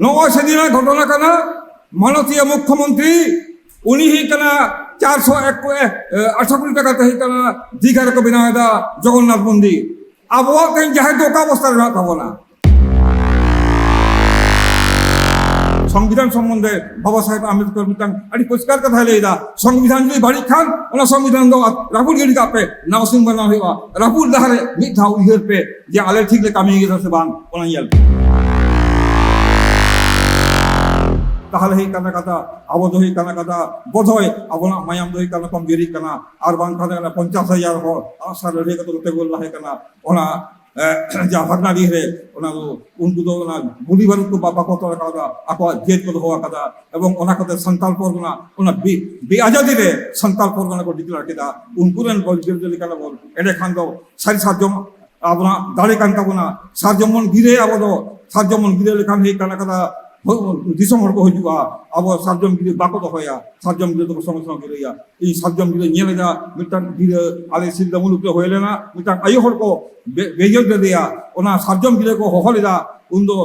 नॉय सेदिन घटना कना माननीय मुख्यमंत्री उनी ही कना 480 कोटी टाका तही कना दीघा को बनावेदा जगन्नाथ मंदिर अब वो कहीं जहाँ दोका अवस्था रहा था संविधान सम्बन्धे बाबा साहेब आम्बेडकर मितांग अड़ी परिष्कार कथा लेदा संविधान जो बाड़ी खान ओना संविधान दो राहुल गाड़ी का पे नावसिंग बना हुआ राहुल दहारे मिट था उहिर पे जे आले ठीक ले कामी गे से बांग ओना यल ताहले ही कना कथा अब दो ही कना कथा बोधय अबना मायाम दो ही कना कम गिरी कना आर बांग कना 50,000 हो आसार रे को ते गोल लाहे कना ओना जा भगना दी रे ओना उनको दो ओना बुढ़ी बारू को बाबा को तो का आपा जेत को होवा कदा एवं ओना कते संताल परगना ओना बी आजादी रे संताल परगना को डिक्लेयर केदा उनको रन बोल जल्दी कना बोल एडे खान दो सारी साजम आपना दाड़े कान तबना साजमन गिरे आबो साजमन गिरे लेखान हे कना कदा दिसम हर को हजुआ अब साजम गिरे बाको तो होया साजम गिरे तो संग संग गिरेया ई साजम गिरे नेलेदा मिटान गिरे आले सिद्ध मुलुक तो होयलेना मिटान आयो हर को बेजो दे दिया ओना साजम गिरे को होहलेदा उन्दो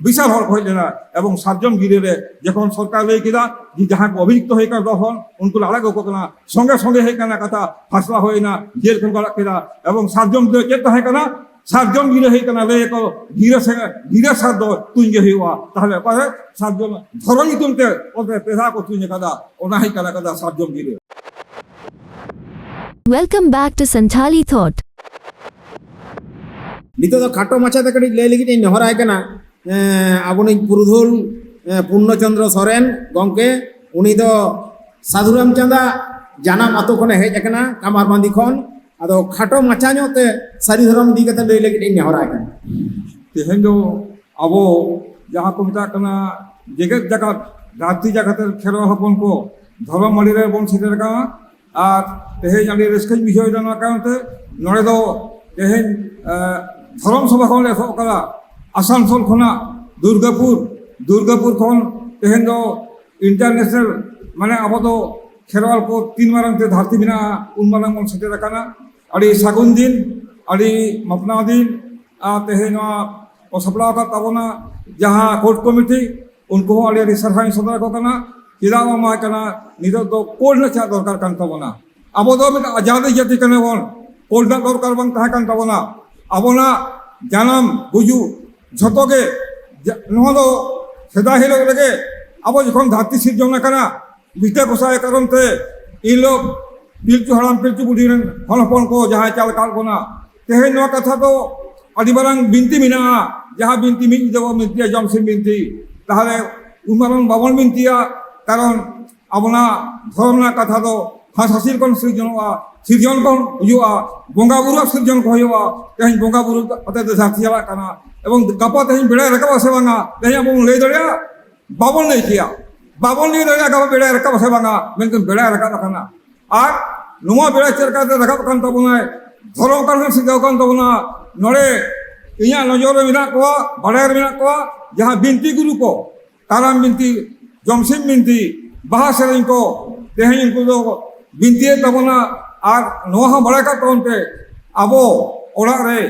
विशाल हर होयलेना एवं साजम गिरे रे जखन सरकार ले किदा जे जहां को अभियुक्त होय का दहन उनको लागा को कना संगे संगे हे कना कथा फसला होयना जेल को गला किदा एवं साजम गिरे केत है कना सातजन गिरे हे कना ले को गिरे सात दो तुंगे हुआ ताहले पारे सातजन धरनी तुमते ओते पेधा को तुंगे कदा ओना ही कदा सातजन गिरे Welcome back to Santhali Thought. नितो तो खाटो माछा ते कड़ी ले लगी नहराय कना आबुनी पुरुधुल पूर्णचंद्र सोरेन गंके उनी तो साधुराम चंदा जानाम आतो खने हेज कना कामारबांदी खन आदो खाटो माछा ᱧᱚᱜ ᱛᱮ सारी धर्म दी कते ले लगी नहराय कना तेहेन दो अबो जहां को मिता कना जगत जगत रात्रि जगत खेरो हपन को धर्म मड़ी रे बन सेटर का और तेहेन अली रस्कज बिषय जाना कांते नडे दो तेहेन धर्म सभा खन लेखो कला आसानसोल खना दुर्गापुर खन तेहेन दो इंटरनेशनल माने अब तो खेरवाल को 3 मारंग ते धरती बिना उन मारंग मन सेटर काना अड़ी सागुन दिन अड़ी मपना दिन तेहेन को सपड़ा का तबना जहां कोर्ट कमिटी उनको अड़ी अड़ी सरहाई सदर को कना किदा मा कना निदो दो कोर्ट न चा दरकार कान तबना अब दो में आजादी जाति कने बोन कोर्ट न दरकार बंग तहा कान तबना अबना जानम गुजु झतो के नो दो सदा हिलो लगे अब जखन धरती सिरजना कना बिटे कोसाय कारण ते इ लोग पिलचु हराम पिलचु बुढ़ी हनपन को जहाँ चाल काल कोना तेहेन कथा तो अड़ी मारंग बिनती मिना जहाँ बिनती मिल देव मिनती जमसिम बिनती ताहले उन मारंग बाबन बिनतिया कारण अबना धर्मना कथा तो हासिर कन सृजन कन हुआ बंगा बुरु सृजन को हुआ तेहेन बंगा बुरु अते धरती चला कना एवं गपा तेहेन बेड़ा रकाब से बांगा तेहेन अब लई दड़िया बाबन नहीं किया बाबन नहीं दड़िया गपा बेड़ा रकाब से बांगा मेनकन बेड़ा रकाब कना और नुआ बेड़ा चरकाते रकाब कान तबना धर्म कान सिद्धाव कान तबना नडे इया नजर मेना को बड़ायर मेना को जहां बिनती गुरु को ताराम बिनती जमसिम बिनती बाहा सेरें को तेहेन इनको दो बिनती तबना और नोहा बड़ा का तोनते अबो ओड़ा रे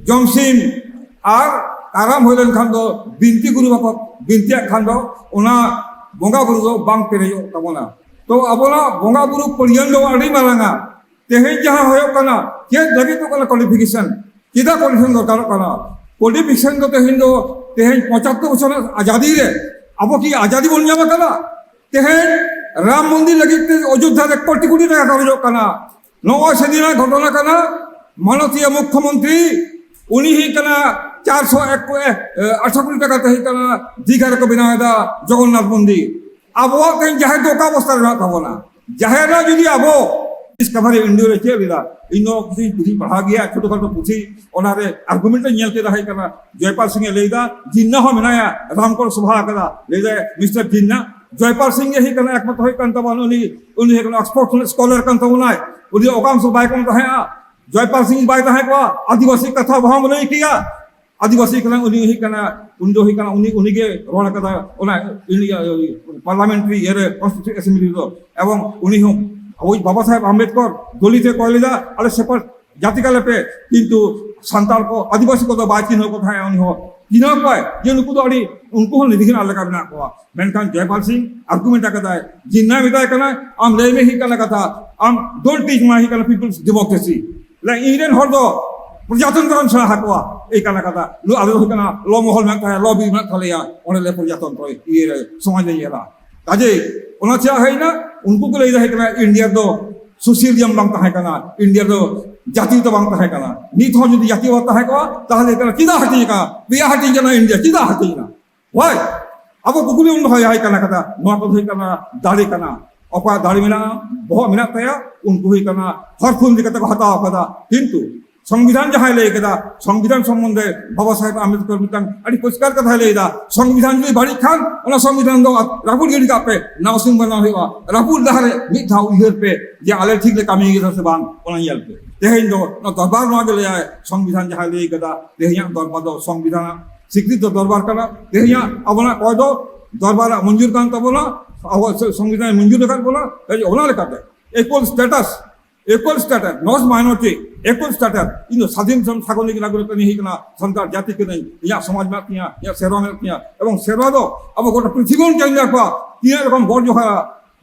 जमसिम और ताराम होलन खान दो बिनती गुरु बापा बिनती खान दो ओना बंगा बुरु दो बांग पेरेयो तबना तो अबोना बंगा बुरु परियन दो अड़ी मारंगा तेहेन जहां होयो कना के लगी तो कना क्वालिफिकेशन किदा क्वालिफिकेशन दरकार कना क्वालिफिकेशन दो तेहेन 75 बछर आजादी रे अब की आजादी बन जामा कना तेहेन राम मंदिर लगी अयोध्या रे कोटी टाका खर्च कना नॉय सेदिन घटना कना माननीय मुख्यमंत्री उनी ही कना 480 कोटी टाका तही कना दीघा को बनावेदा जगन्नाथ मंदिर अब वो कहीं जहां दोका अवस्था रहा था जहेरा जुदी अब डिस्कवरी इंडियो रे चेलिदा इनो किसी पुथी पढ़ा गया छोटो छोटो पुथी ओनारे आर्गुमेंट नेलते रहे कना जयपाल सिंह लेदा जिन्ना हो मेनाया रामकोर सभा कदा लेदे मिस्टर जिन्ना जयपाल सिंह ही कना एकमत होय कान तबन उनी कना ऑक्सफोर्ड स्कॉलर कान तबनाय उनी ओकाम सो बाय कोन रहे जयपाल सिंह बाय रहे को आदिवासी कथा वहां नहीं किया आदिवासी कना उनी ही कना उन ही कना उनी के रोण कदा ओना पार्लियामेंट्री एरे कॉन्स्टिट्यूशन असेंबली दो एवं उनी हो ওই बाबा साहेब आम्बेडकर दलित कयलेदा अरे सेपरेट जाति का लेपे किंतु संताल को आदिवासी को तो बातचीत हो कथा उनी हो ᱪᱤᱱᱦᱟᱹ ᱠᱚᱣᱟᱭ ᱡᱮ ᱱᱩᱠᱩ ᱫᱚ ᱟᱹᱰᱤ ᱩᱱᱠᱩ ᱦᱚᱸ ᱱᱤᱨᱤᱠᱷ ᱞᱮᱠᱟ ᱢᱮᱱᱟᱜ ᱠᱚᱣᱟ ᱢᱮᱱᱠᱷᱟन ᱡᱚᱭᱯᱟल सिंह आर्गुमेंट ᱟᱠᱟᱫᱟᱭ जिन्ना ᱢᱮᱛᱟᱭ ᱠᱟᱱᱟ ᱟᱢ ᱞᱟᱹᱭ ᱢᱮ ᱦᱩᱭᱩᱜ ᱠᱟᱱᱟ ᱠᱟᱛᱷᱟ ᱟᱢ ᱰᱳᱱᱴ ᱴᱤᱪ ᱢᱟᱭ ᱦᱩᱭᱩᱜ ᱠᱟᱱᱟ पिपल्स डेमोक्रेसी ᱤᱧ ᱨᱮᱱ ᱦᱚᱲ ᱫᱚ प्रजातंत्रम सेना हाकवा এই কানা কথা লো আলো হইকানা লো মহল মেন তাহে লবি মেন তালেয়া অনেলে প্রজাতন্ত্র ইয়ে সমাজ ইয়েলা কাজে ওনা চা হইনা উনকু কো লইদা হইকানা ইন্ডিয়া দো সোশ্যালিজম বাং তাহে কানা ইন্ডিয়া দো জাতীয়তা বাং তাহে কানা নিত হন যদি জাতীয়তা তাহে কো তাহলে কানা কিদা হাতি কা বিয়া হাতি জানা ইন্ডিয়া কিদা হাতি না ওয়াই আবো কুকুলি উন হয় হাই কানা কথা নোয়া কো হইকানা দাড়ি কানা অপা দাড়ি মেনা বহু মেনা তায়া উনকু হইকানা হরফুল দিকাতে হতাও কথা কিন্তু संविधान जहाँ लेगा संविधान सम्बन्धे बाबा साहेब आम्बेडकर मितांग अड़ी परिष्कार कथा लेगा संविधान जो बाड़ी खान ओना संविधान दो रापुल गिरी का पे नावसिंग बना हुआ रापुल दहारे मिट था उधर पे जे आले ठीक ले कामी गिरा से बांग ओना यल पे तेहिन दो न दरबार नो आगे ले आए संविधान जहाँ लेगा तेहिया दरबार दो संविधान स्वीकृत दरबार करा तेहिया अबना कोई दो दरबार मंजूर कान तो बोला संविधान मंजूर कर बोला ओना लेका पे equal status not minority equal status ino স্বাধীন সাগরিক নাগরিক নি হিকনা সন্তান জাতি কে নাই ইয়া সমাজ মা কিয়া ইয়া সেরवा में किया এবং সেরवा দো अब গোটা পৃথিবীর জানি রাখবা কিয়া রকম গড় জোহা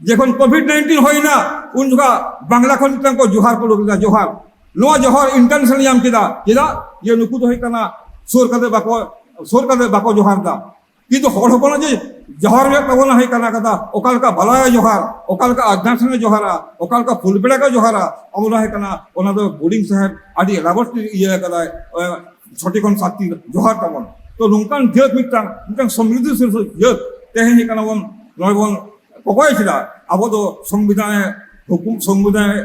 যখন কোভিড-19 হয় না উন জোহা বাংলা খন তাঙ্কো জোহার কো লগা জোহার নো জোহার ইন্টারন্যাশনাল ইয়াম কিদা ये नुकु तो हिकना सोर का बाको जोहार दा কিন্তু হর হবো না যে জোহার মে পাবো না হিকনা কথা ওকাল কা ভালায়া জোহার ওকাল কা আজ্ঞাসনে জোহারা ওকাল কা ফুলবেড়া কা জোহারা অমলা হিকনা ওনা তো বোর্ডিং সাহেব আদি লাবট ইয়ে কদা ছটিকন সাতি জোহার তাবন তো নুকান জেত মিটাং সমৃদ্ধিশীল জেত তেহে হিকনা বন নয়বন ককয় ছিলা আবো তো সংবিধানে হুকুম সংবিধানে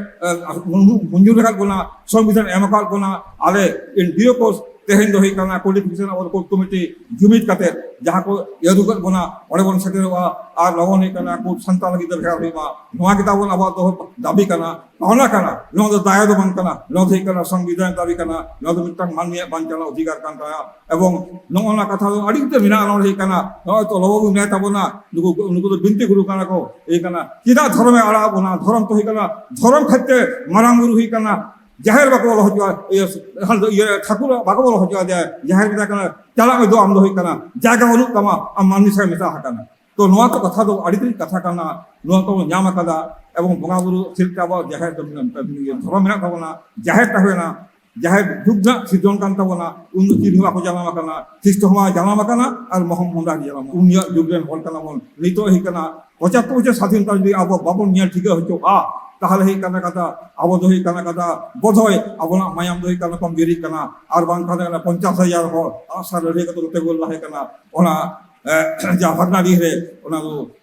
মঞ্জুর রাখার কোনা সংবিধান এমকাল কোনা আলে ইন্ডিয়া কোর্স तेहेन दो हिकना कोडिफिकेशन और कोर्ट कमिटी जुमित काते जहां को यदुकर बना ओरे बन सेटेरवा आर लगन हिकना कोर्ट संतान लगी दरखा होइमा नोआ किताबन अब तो दाबी कना पावना कना नो दो दाया दो बन कना नो हिकना संविधान दाबी कना नो दो मिटang माननीय बांचना अधिकार कान ताया एवं नोना कथा दो अडिते बिना नो हिकना नो तो लोगो ने तबना नुको तो बिनती गुरु कना को हिकना किदा धर्म आड़ा बना धर्म तो हिकना धर्म खत्ते माराम गुरु हिकना जाहिर बाको बोला होगा ये ठाकुर बाको बोला होगा जाहिर मिता कना चला में दो आम दो हिकना जागा वनु तमा आम माननी से मिता हकना तो नोआ तो कथा दो अडितरी कथा कना नोआ तो ᱧᱟᱢ akada एवं बंगा बुरु सिलता बा जाहिर धर्म मेना तबना जाहिर तहवेना जाहिर दुग्धा सिद्धन कान तबना उन चिन्ह को जाना कना ख्रिस्ट हमा जाना कना और मोहम्मद आदि जाना उनिया जुगरेन हल कना बन नितो हिकना 75 বছর স্বাধীনতা যদি আবো বাবন নিয়া ঠিক হইতো তাহলে এই কানা কথা আবো দহি কানা কথা বোধ হয় আবনা মায়াম দহি কানা কম বেরি কানা আর বাং কানা 50,000 হল আসার রে কত তে বল লাহে কানা ওনা যা ভাগনা দি রে ওনা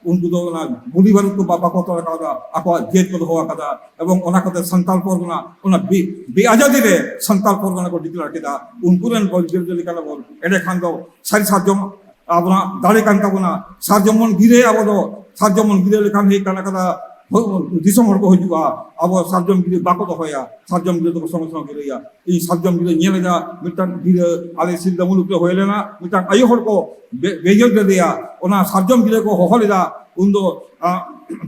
উনকু দো না বুড়ি বারু কো বাবা কত কাদা আকো জেত কো হওয়া কাদা এবং ওনা কত সন্তাল পরগনা ওনা বি আজাদি রে সন্তাল পরগনা কো ডিক্লেয়ার কেদা উনকুরেন বল জেলি কানা বল এডে খান দো সারি সাতজন আবনা দাড়ি কান তাবনা সাতজন গিরে আবদো সাতজন গিরে লেখান হে কানা কাদা दिसम हर को हजुआ अब सातजन गिरे बाको तो होया सातजन गिरे तो संग संग गिरेया ई सातजन गिरे नेलेदा मिटान गिरे आले सिद्धा मुलुक तो होयलेना मिटान आयो हर को बेजल देया ओना सातजन गिरे को होहलेदा उन्दो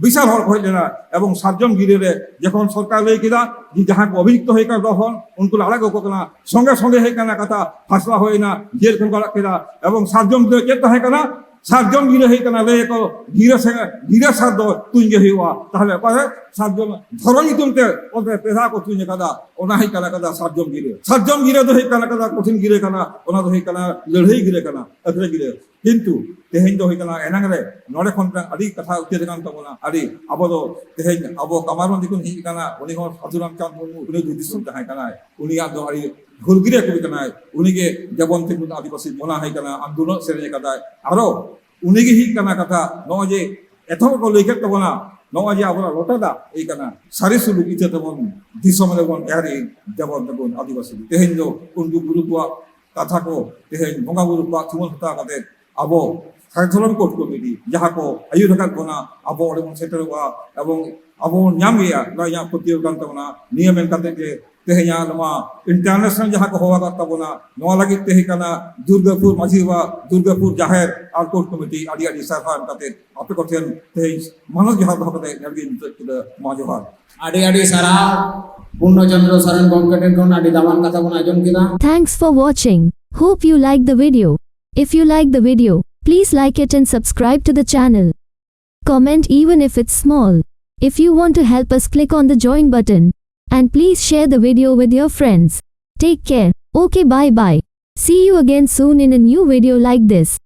বিশাল হল হইলেনা এবং সাতজন গিরে যখন সরকার লই কিদা যে যাহা অভিযুক্ত হই কা তখন উনকু আলাগো কোনা সঙ্গে সঙ্গে হই কানা কথা ফাসলা হই না জেল কোন করা কিদা এবং সাতজন গিরে কেতে হই কানা সাতজন গিরে হই কানা লই কো গিরে সাদ তুইঙ্গে হইওয়া তাহলে পারে সাতজন ধরনি তুলতে ওতে পেশা কো তুইঙ্গে কাদা ওনা হই কানা কাদা সাতজন গিরে তো হই কানা কাদা কঠিন গিরে কানা ওনা তো হই কানা লড়াই গিরে কানা আদরে গিরে কিন্তু তেহেন দো হই কানা এনাংরে নড়ে খন আদি কথা উত্তর কান তবনা আদি আবদো তেহেন আবো কামারন দিকুন হি কানা উনি হন সাধুরাম চাঁদ মুর্মু উনি দুদিসম তাহাই কানা উনি আদো আদি ঘুরগিরে কবি কানা উনিকে জবন্তে কুন আদিবাসী মনা হাই কানা আন্দোলন সেরে কাদা আরো উনিকে হি কানা কথা নজে এথম কো লেখে তবনা নজে আবরা লটাদা এই কানা সারি সুলুক ইতে তবন দিসমলে বন এরি জবন্তে কুন আদিবাসী তেহেন দো উনকু গুরু কোয়া কথা কো তেহেন বঙ্গা গুরু কোয়া থুমন হতা কাতে আবো সাধারণ কোর্ট কমিটি যাহা কো আয়ু রাখার কোনা আবো ওরে সেটেরবা এবং আবো ᱧᱟᱢ ᱜᱮᱭᱟ ᱯᱟᱹᱛᱭᱟᱹᱣ ᱠᱟᱱ ᱛᱟᱵᱚᱱᱟ ᱱᱤᱭᱟᱹ ᱢᱮᱱ ᱠᱟᱛᱮ ᱜᱮ ᱛᱮᱦᱮᱧᱟ ᱱᱚᱣᱟ ᱤᱱᱴᱟᱨᱱᱮᱥᱱᱟᱞ ᱡᱟᱦᱟᱸ ᱠᱚ ᱦᱚᱦᱚ ᱟᱠᱟᱫ ᱛᱟᱵᱚᱱᱟ ᱱᱚᱣᱟ ᱞᱟᱹᱜᱤᱫ ᱛᱮ ᱠᱟᱱᱟ ᱫᱩᱨᱜᱟᱯᱩᱨ ᱢᱟᱹᱡᱷᱤ ᱵᱟᱵᱟ ᱫᱩᱨᱜᱟᱯᱩर ᱡᱟᱦᱮᱨ ᱟᱨ ᱠᱳᱨᱴ ᱠᱚᱢᱤᱴᱤ ᱟᱹᱰᱤ ᱟᱹᱰᱤ ᱥᱟᱨᱦᱟᱣ ᱠᱟᱛᱮ ᱟᱯᱮ ᱠᱚ ᱴᱷᱮᱱ ᱛᱮᱦᱮᱧ ᱢᱟᱱᱚᱛ ᱡᱚᱦᱟᱨ ᱫᱚᱦᱚ ᱠᱟᱛᱮ ᱟᱹᱰᱤ ᱢᱩᱪᱟᱹᱫ ᱠᱮᱫᱟ ᱢᱟ ᱡᱚᱦᱟर ᱟᱹᱰᱤ ᱟᱹᱰᱤ ᱥᱟᱨᱦᱟᱣ পূর্ণচন্দ্র সরেন গঙ্কে ঠেন ᱟᱹᱰᱤ ᱫᱟᱢᱟᱱ ᱠᱟᱛᱷᱟ ᱵᱚᱱ ᱟᱸᱡᱚᱢ ᱠᱮᱫᱟ Thanks for watching. Hope you like the video. If you like the video, please like it and subscribe to the channel. Comment even if it's small. If you want to help us, click on the join button. And please share the video with your friends. Take care. Okay, bye bye. See you again soon in a new video like this.